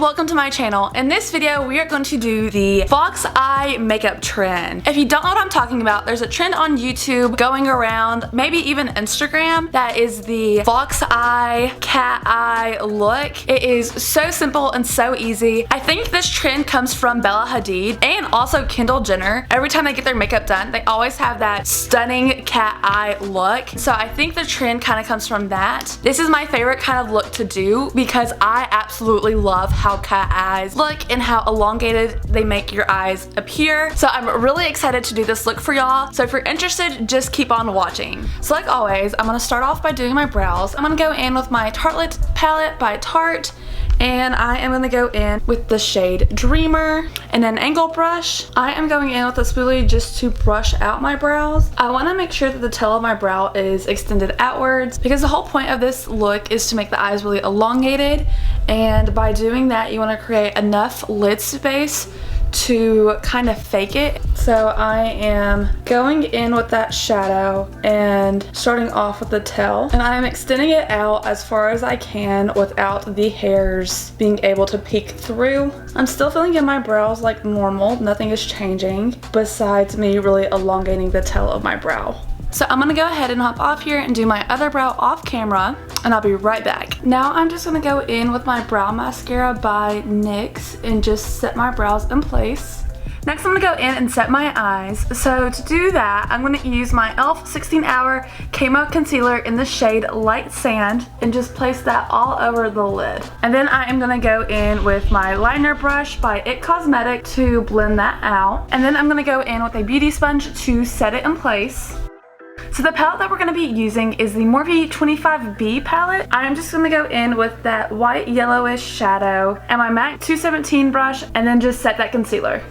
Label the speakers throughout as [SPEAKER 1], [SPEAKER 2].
[SPEAKER 1] welcome to my channel. In this video, we are going to do the fox eye makeup trend. If you don't know what I'm talking about, there's a trend on YouTube going around, maybe even Instagram, that is the fox eye, cat eye look. It is so simple and so easy. I think this trend comes from Bella Hadid and also Kendall Jenner. Every time they get their makeup done, they always have that stunning cat eye look. So I think the trend kind of comes from that. This is my favorite kind of look to do because I absolutely love how cat eyes look and how elongated they make your eyes appear. So I'm really excited to do this look for y'all. So if you're interested, just keep on watching. So like always, I'm going to start off by doing my brows. I'm going to go in with my Tartelette palette by Tarte. And I am going to go in with the shade Dreamer and an angle brush. I am going in with a spoolie just to brush out my brows. I want to make sure that the tail of my brow is extended outwards because the whole point of this look is to make the eyes really elongated, and by doing that you want to create enough lid space to kind of fake it. So I am going in with that shadow and starting off with the tail, and I am extending it out as far as I can without the hairs being able to peek through. I'm still filling in my brows like normal, nothing is changing besides me really elongating the tail of my brow. So I'm gonna go ahead and hop off here and do my other brow off camera, and I'll be right back. Now I'm just gonna go in with my brow mascara by NYX and just set my brows in place. Next I'm gonna go in and set my eyes. So to do that, I'm gonna use my e.l.f. 16 Hour Camo Concealer in the shade Light Sand and just place that all over the lid. And then I am gonna go in with my liner brush by IT Cosmetic to blend that out. And then I'm gonna go in with a beauty sponge to set it in place. So the palette that we're going to be using is the Morphe 25B palette. I'm just going to go in with that white yellowish shadow and my MAC 217 brush and then just set that concealer.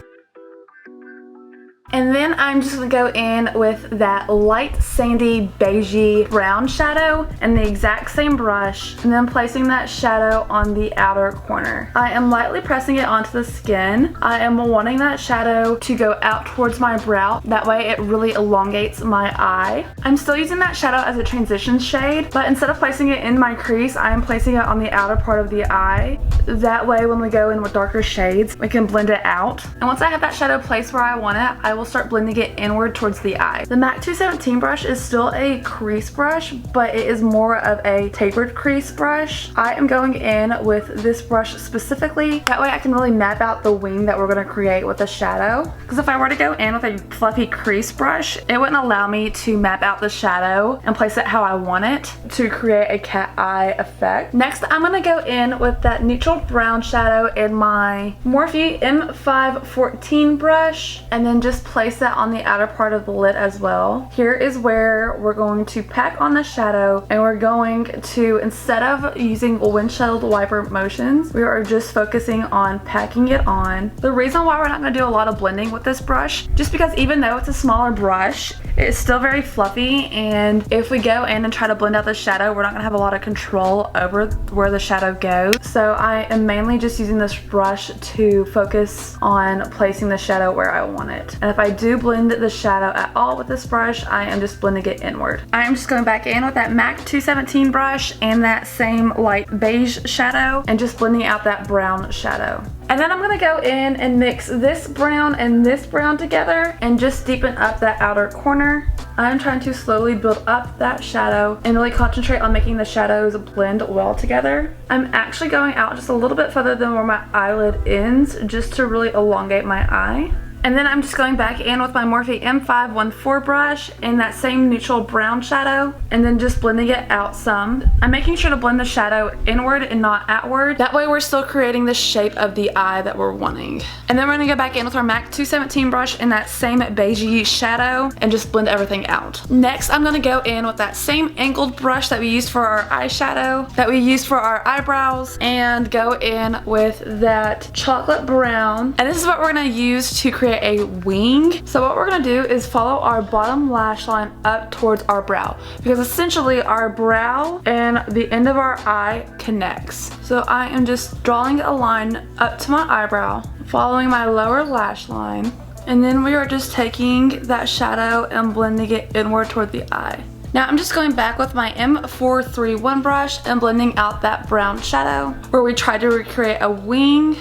[SPEAKER 1] And then I'm just going to go in with that light sandy beigey brown shadow and the exact same brush, and then placing that shadow on the outer corner. I am lightly pressing it onto the skin. I am wanting that shadow to go out towards my brow. That way it really elongates my eye. I'm still using that shadow as a transition shade, but instead of placing it in my crease, I am placing it on the outer part of the eye. That way when we go in with darker shades, we can blend it out. And once I have that shadow placed where I want it, I will start blending it inward towards the eye. The MAC 217 brush is still a crease brush, but it is more of a tapered crease brush. I am going in with this brush specifically. That way I can really map out the wing that we're going to create with the shadow. Because if I were to go in with a fluffy crease brush, it wouldn't allow me to map out the shadow and place it how I want it to create a cat eye effect. Next, I'm going to go in with that neutral brown shadow in my Morphe M514 brush and then just place that on the outer part of the lid as well. Here is where we're going to pack on the shadow, and we're going to, instead of using windshield wiper motions, we are just focusing on packing it on. The reason why we're not going to do a lot of blending with this brush, just because even though it's a smaller brush, it's still very fluffy, and if we go in and try to blend out the shadow, we're not going to have a lot of control over where the shadow goes. So I am mainly just using this brush to focus on placing the shadow where I want it. And if I do blend the shadow at all with this brush, I am just blending it inward. I am just going back in with that MAC 217 brush and that same light beige shadow and just blending out that brown shadow. And then I'm going to go in and mix this brown and this brown together and just deepen up that outer corner. I'm trying to slowly build up that shadow and really concentrate on making the shadows blend well together. I'm actually going out just a little bit further than where my eyelid ends just to really elongate my eye. And then I'm just going back in with my Morphe M514 brush in that same neutral brown shadow and then just blending it out some. I'm making sure to blend the shadow inward and not outward. That way we're still creating the shape of the eye that we're wanting. And then we're going to go back in with our MAC 217 brush in that same beigey shadow and just blend everything out. Next, I'm going to go in with that same angled brush that we used for our eyeshadow, that we used for our eyebrows, and go in with that chocolate brown. And this is what we're going to use to create a wing. So what we're going to do is follow our bottom lash line up towards our brow, because essentially our brow and the end of our eye connects. So I am just drawing a line up to my eyebrow, following my lower lash line, and then we are just taking that shadow and blending it inward toward the eye. Now I'm just going back with my M431 brush and blending out that brown shadow where we tried to recreate a wing.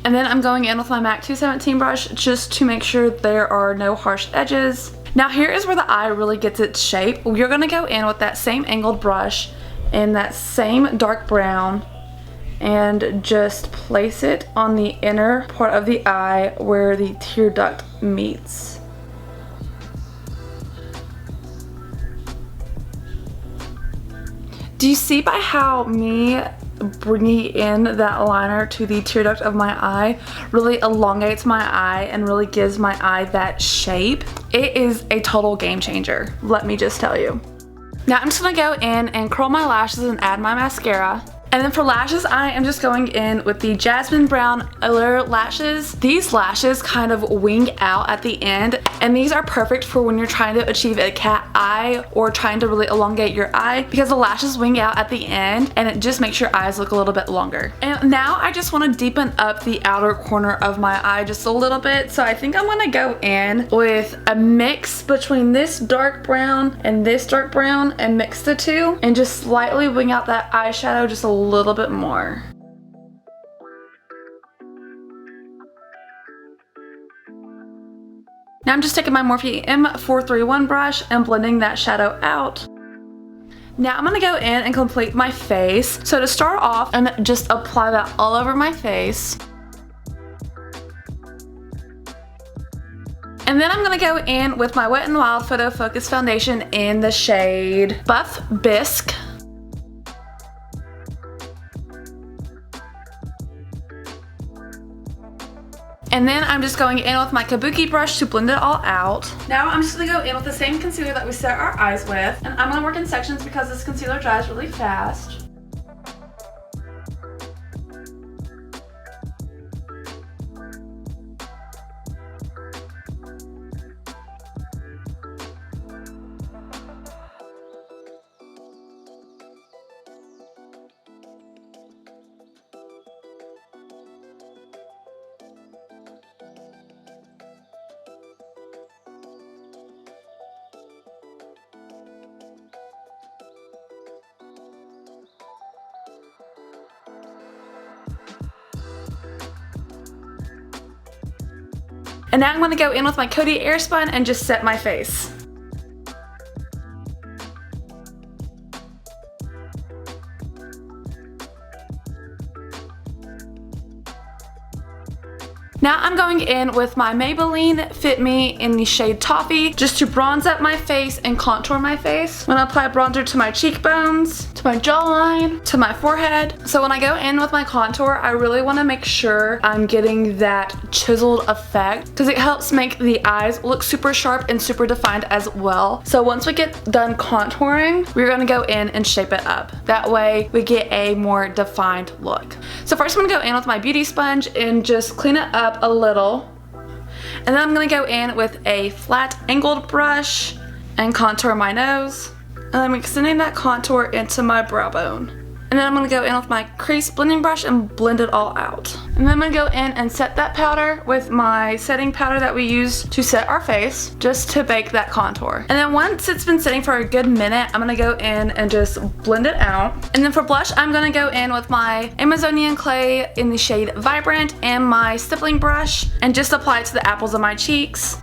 [SPEAKER 1] And then I'm going in with my MAC 217 brush just to make sure there are no harsh edges. Now here is where the eye really gets its shape. You're going to go in with that same angled brush and that same dark brown and just place it on the inner part of the eye where the tear duct meets. Do you see by how me bringing in that liner to the tear duct of my eye really elongates my eye and really gives my eye that shape? It is a total game changer, let me just tell you. Now I'm just gonna go in and curl my lashes and add my mascara. And then for lashes, I am just going in with the Jasmine Brown Allure lashes. These lashes kind of wing out at the end, and these are perfect for when you're trying to achieve a cat eye or trying to really elongate your eye, because the lashes wing out at the end and it just makes your eyes look a little bit longer. And now I just want to deepen up the outer corner of my eye just a little bit, so I think I'm gonna go in with a mix between this dark brown and this dark brown and mix the two and just slightly wing out that eyeshadow just a little bit more. Now I'm just taking my Morphe M431 brush and blending that shadow out. Now I'm gonna go in and complete my face. So to start off, and just apply that all over my face. And then I'm gonna go in with my Wet n Wild Photo Focus Foundation in the shade Buff Bisque. And then I'm just going in with my Kabuki brush to blend it all out. Now I'm just gonna go in with the same concealer that we set our eyes with. And I'm gonna work in sections because this concealer dries really fast. And now I'm going to go in with my Coty Airspun and just set my face. Now I'm going in with my Maybelline Fit Me in the shade Toffee just to bronze up my face and contour my face. I'm going to apply bronzer to my cheekbones, to my jawline, to my forehead. So when I go in with my contour, I really want to make sure I'm getting that chiseled effect because it helps make the eyes look super sharp and super defined as well. So once we get done contouring, we're going to go in and shape it up. That way we get a more defined look. So first I'm going to go in with my beauty sponge and just clean it up a little, and then I'm going to go in with a flat angled brush and contour my nose, and I'm extending that contour into my brow bone. And then I'm going to go in with my crease blending brush and blend it all out. And then I'm going to go in and set that powder with my setting powder that we use to set our face, just to bake that contour. And then once it's been sitting for a good minute, I'm going to go in and just blend it out. And then for blush, I'm going to go in with my Amazonian Clay in the shade Vibrant and my stippling brush and just apply it to the apples of my cheeks.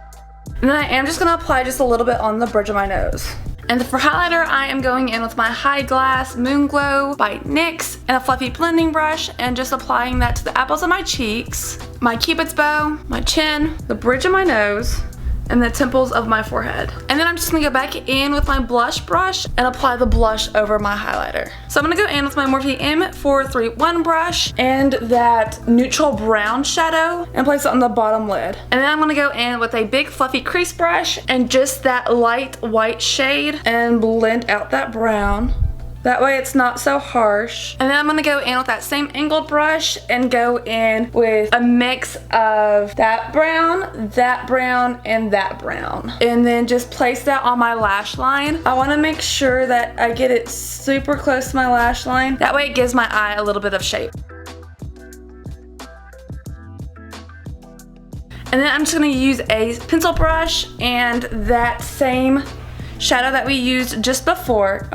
[SPEAKER 1] And then I am just going to apply just a little bit on the bridge of my nose. And for highlighter, I am going in with my High Glass Moon Glow by NYX and a fluffy blending brush and just applying that to the apples of my cheeks, my cupid's bow, my chin, the bridge of my nose, and the temples of my forehead. And then I'm just gonna go back in with my blush brush and apply the blush over my highlighter. So I'm gonna go in with my Morphe M431 brush and that neutral brown shadow and place it on the bottom lid. And then I'm gonna go in with a big fluffy crease brush and just that light white shade and blend out that brown. That way it's not so harsh. And then I'm gonna go in with that same angled brush and go in with a mix of that brown, and that brown. And then just place that on my lash line. I wanna make sure that I get it super close to my lash line. That way it gives my eye a little bit of shape. And then I'm just gonna use a pencil brush and that same shadow that we used just before.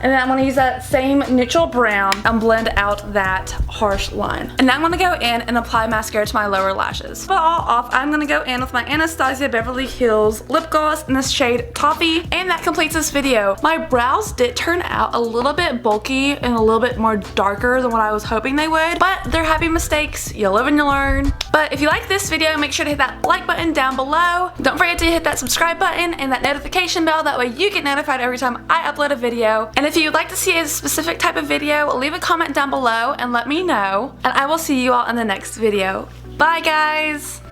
[SPEAKER 1] And then I'm going to use that same neutral brown and blend out that harsh line. And now I'm going to go in and apply mascara to my lower lashes. To put it all off, I'm going to go in with my Anastasia Beverly Hills lip gloss in the shade Toffee. And that completes this video. My brows did turn out a little bit bulky and a little bit more darker than what I was hoping they would. But they're happy mistakes. You live and you learn. But if you like this video, make sure to hit that like button down below. Don't forget to hit that subscribe button and that notification bell. That way you get notified every time I upload a video. And if you'd like to see a specific type of video, leave a comment down below and let me know. And I will see you all in the next video. Bye guys!